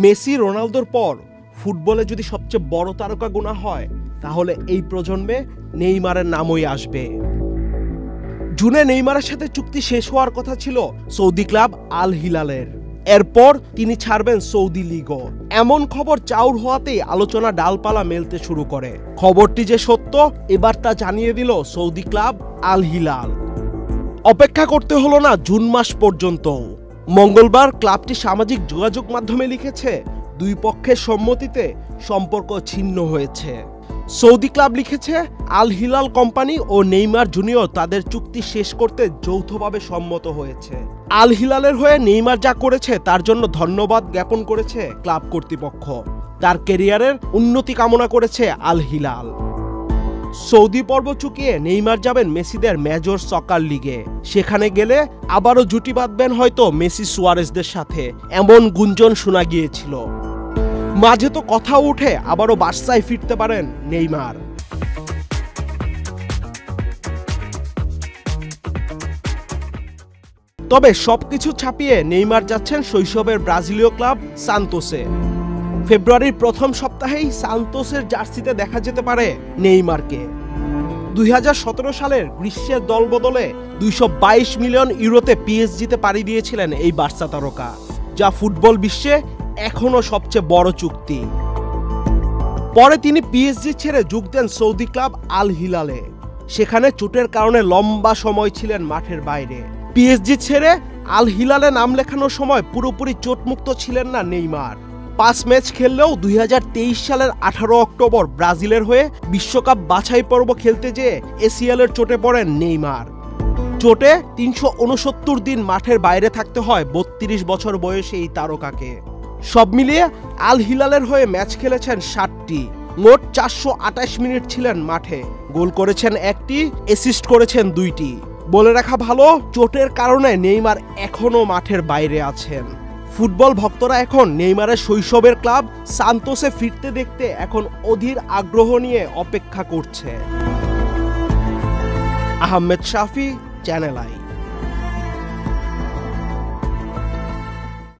Messi রোনালদোর পর ফুটবলে যদি সবচেয়ে বড় তারকা গোনা হয় তাহলে এই প্রজন্মে নেইমারের নামই আসবে। জুনে নেইমারের সাথে চুক্তি শেষ হওয়ার কথা ছিল সৌদি ক্লাব আল হিলালের। এরপর তিনি ছাড়বেন সৌদি লিগও। এমন খবর চাউর হওয়াতেই আলোচনা ডালপালা মেলতে শুরু করে। খবরটি যে সত্য এবার তা জানিয়ে দিল সৌদি ক্লাব আল হিলাল। অপেক্ষা করতে হলো না জুন মাস পর্যন্ত। মঙ্গলবার ক্লাবটি সামাজিক যোগাযোগ মাধ্যমে লিখেছে, দুই পক্ষের সম্মতিতে সম্পর্ক ছিন্ন হয়েছে। সৌদি ক্লাব লিখেছে, আল হিলাল কোম্পানি ও নেইমার জুনিয়র তাদের চুক্তি শেষ করতে যৌথভাবে সম্মত হয়েছে। আল হিলালের হয়ে নেইমার যা করেছে তার জন্য ধন্যবাদ জ্ঞাপন করেছে ক্লাব কর্তৃপক্ষ। তার ক্যারিয়ারের উন্নতি কামনা করেছে আল হিলাল। সৌদি পর্ব চুকিয়ে নেইমার যাবেন মেসিদের মেজর সকার লিগে। সেখানে গেলে আবারও জুটি বাঁধবেন হয়তো মেসি সুয়ারেজদের সাথে, এমন গুঞ্জন শোনা গিয়েছিল। মাঝে তো কথা উঠে আবারও বার্সায় ফিরতে পারেন নেইমার। তবে সবকিছু ছাপিয়ে নেইমার যাচ্ছেন শৈশবের ব্রাজিলীয় ক্লাব সান্তোসে। ফেব্রুয়ারির প্রথম সপ্তাহেই সান্তোসের জার্সিতে দেখা যেতে পারে নেইমারকে। 2017 সালের গ্রীষ্মের দলবদলে 222 মিলিয়ন ইউরোতে পিএসজিতে পাড়ি দিয়েছিলেন এই বার্সা তারকা, যা ফুটবল বিশ্বে এখনো সবচেয়ে বড় চুক্তি। পরে তিনি পিএসজি ছেড়ে যোগ দেন সৌদি ক্লাব আল হিলালে। সেখানে চোটের কারণে লম্বা সময় ছিলেন মাঠের বাইরে। পিএসজি ছেড়ে আল হিলালে নাম লেখানোর সময় পুরোপুরি চোটমুক্ত ছিলেন না নেইমার। 5 ম্যাচ খেললেও 2023 সালের 18 অক্টোবর ব্রাজিলের হয়ে বিশ্বকাপ বাছাই পর্ব খেলতে যেয়ে এসিএলের চোটে পড়েন নেইমার। চোটে 369 দিন মাঠের বাইরে থাকতে হয় 32 বছর বয়সে এই তারকাকে। সব মিলিয়ে আল হিলালের হয়ে ম্যাচ খেলেছেন 60টি। মোট 428 মিনিট ছিলেন মাঠে। গোল করেছেন 1টি, অ্যাসিস্ট করেছেন 2টি। বলে রাখা ভালো, চোটের কারণে নেইমার এখনো মাঠের বাইরে আছেন। ফুটবল ভক্তরা এখন নেইমারের শৈশবের ক্লাব সান্তোসে ফিরতে দেখতে এখন অধীর আগ্রহ নিয়ে অপেক্ষা করছে। আহমেদ শাফি, চ্যানেল আই।